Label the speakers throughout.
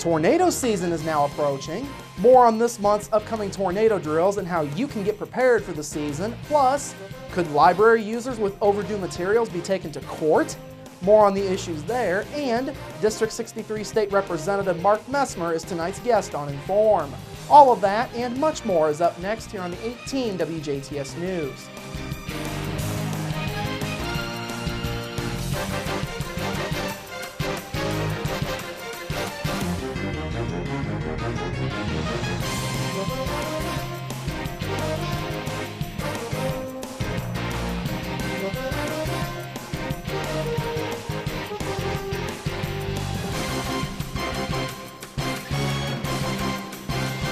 Speaker 1: Tornado season is now approaching. More on this month's upcoming tornado drills and how you can get prepared for the season. Plus, could library users with overdue materials be taken to court? More on the issues there, and District 63 State Representative Mark Messmer is tonight's guest on Inform. All of that and much more is up next here on the 18 WJTS News.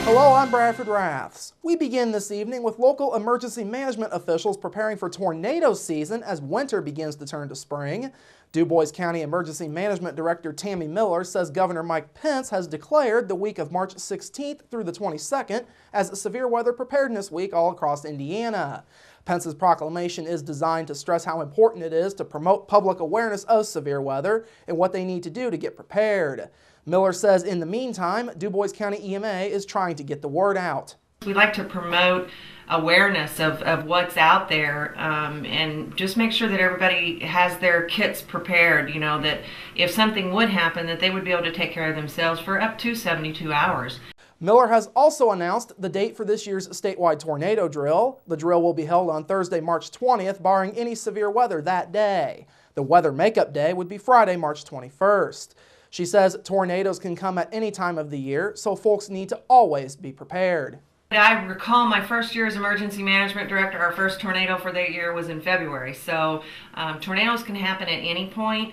Speaker 1: Hello, I'm Bradford Raths. We begin this evening with local emergency management officials preparing for tornado season as winter begins to turn to spring. Du Bois County Emergency Management Director Tammy Miller says Governor Mike Pence has declared the week of March 16th through the 22nd as Severe Weather Preparedness Week all across Indiana. Pence's proclamation is designed to stress how important it is to promote public awareness of severe weather and what they need to do to get prepared. Miller says in the meantime, Du Bois County EMA is trying to get the word out.
Speaker 2: We like to promote awareness of what's out there and just make sure that everybody has their kits prepared, that if something would happen that they would be able to take care of themselves for up to 72 hours.
Speaker 1: Miller has also announced the date for this year's statewide tornado drill. The drill will be held on Thursday, March 20th, barring any severe weather that day. The weather makeup day would be Friday, March 21st. She says tornadoes can come at any time of the year, so folks need to always be prepared.
Speaker 2: I recall my first year as emergency management director, our first tornado for that year was in February. So tornadoes can happen at any point.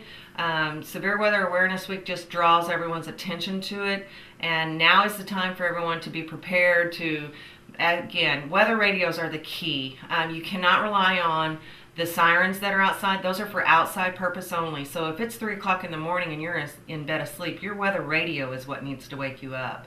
Speaker 2: Severe Weather Awareness Week just draws everyone's attention to it. And now is the time for everyone to be prepared to, again, weather radios are the key. You cannot rely on the sirens that are outside. Those are for outside purpose only. So if it's 3 o'clock in the morning and you're in bed asleep, your weather radio is what needs to wake you up.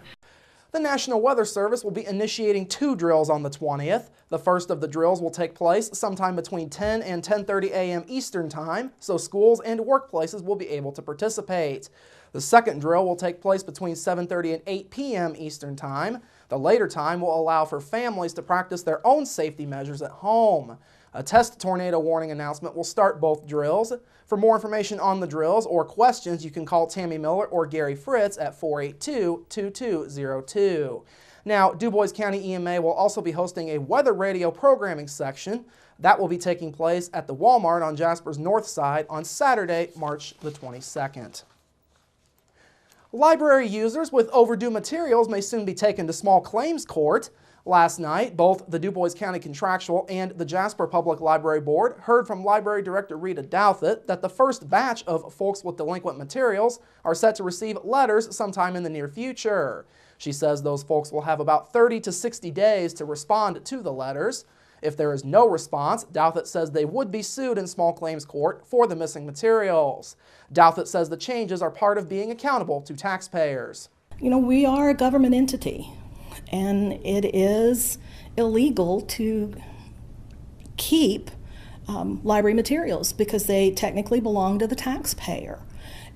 Speaker 1: The National Weather Service will be initiating 2 drills on the 20th. The first of the drills will take place sometime between 10 and 10:30 a.m. Eastern Time, so schools and workplaces will be able to participate. The second drill will take place between 7:30 and 8 p.m. Eastern Time. The later time will allow for families to practice their own safety measures at home. A test tornado warning announcement will start both drills. For more information on the drills or questions, you can call Tammy Miller or Gary Fritz at 482-2202. Now, Du Bois County EMA will also be hosting a weather radio programming section. That will be taking place at the Walmart on Jasper's north side on Saturday, March the 22nd. Library users with overdue materials may soon be taken to small claims court. Last night, both the Du Bois County Contractual and the Jasper Public Library Board heard from Library Director Rita Douthit that the first batch of folks with delinquent materials are set to receive letters sometime in the near future. She says those folks will have about 30 to 60 days to respond to the letters. If there is no response, Douthit says they would be sued in small claims court for the missing materials. Douthit says the changes are part of being accountable to taxpayers.
Speaker 3: We are a government entity, and it is illegal to keep library materials because they technically belong to the taxpayer.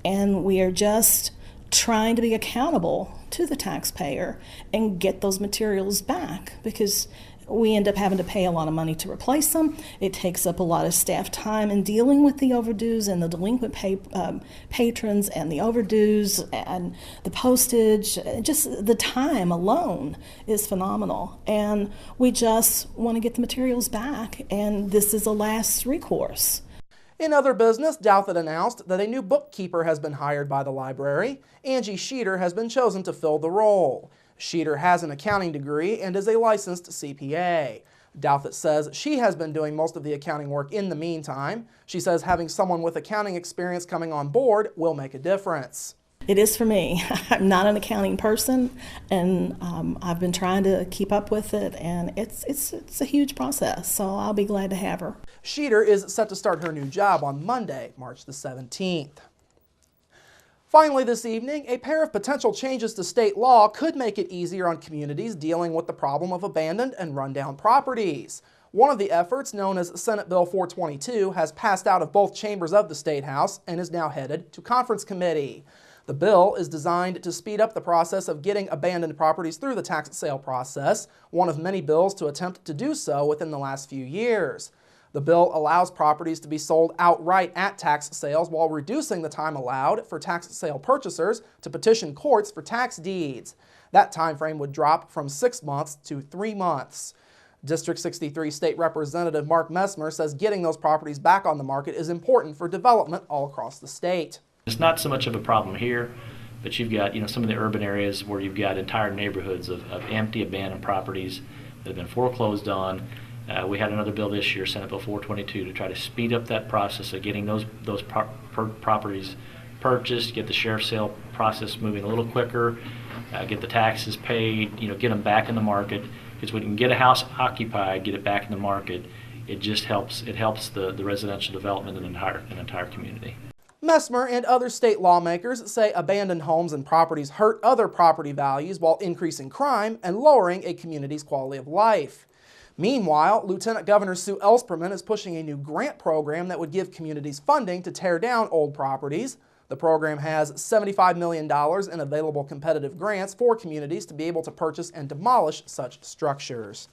Speaker 3: And we are just trying to be accountable to the taxpayer and get those materials back, because we end up having to pay a lot of money to replace them. It takes up a lot of staff time in dealing with the overdues and the delinquent patrons and the overdues and the postage. Just the time alone is phenomenal. And we just want to get the materials back, and this is a last recourse.
Speaker 1: In other business, Douthit announced that a new bookkeeper has been hired by the library. Angie Sheeter has been chosen to fill the role. Sheeter has an accounting degree and is a licensed CPA. Douthit says she has been doing most of the accounting work in the meantime. She says having someone with accounting experience coming on board will make a difference.
Speaker 3: It is for me. I'm not an accounting person, and I've been trying to keep up with it, and it's a huge process, so I'll be glad to have her.
Speaker 1: Sheeter is set to start her new job on Monday, March the 17th. Finally this evening, a pair of potential changes to state law could make it easier on communities dealing with the problem of abandoned and rundown properties. One of the efforts, known as Senate Bill 422, has passed out of both chambers of the State House and is now headed to conference committee. The bill is designed to speed up the process of getting abandoned properties through the tax sale process, one of many bills to attempt to do so within the last few years. The bill allows properties to be sold outright at tax sales while reducing the time allowed for tax sale purchasers to petition courts for tax deeds. That time frame would drop from 6 months to 3 months. District 63 State Representative Mark Messmer says getting those properties back on the market is important for development all across the state.
Speaker 4: It's not so much of a problem here, but you've got some of the urban areas where you've got entire neighborhoods of empty, abandoned properties that have been foreclosed on. We had another bill this year, Senate Bill 422, to try to speed up that process of getting those properties purchased, get the sheriff's sale process moving a little quicker, get the taxes paid, get them back in the market. Because when you can get a house occupied, get it back in the market, it just helps. It helps the residential development in an entire community.
Speaker 1: Messmer and other state lawmakers say abandoned homes and properties hurt other property values while increasing crime and lowering a community's quality of life. Meanwhile, Lieutenant Governor Sue Ellspermann is pushing a new grant program that would give communities funding to tear down old properties. The program has $75 million in available competitive grants for communities to be able to purchase and demolish such structures.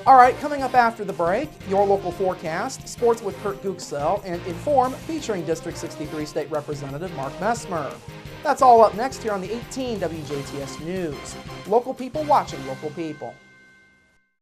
Speaker 1: All right, coming up after the break, your local forecast, sports with Kurt Gooksell, and Inform featuring District 63 State Representative Mark Messmer. That's all up next here on the 18 WJTS News. Local people watching local people.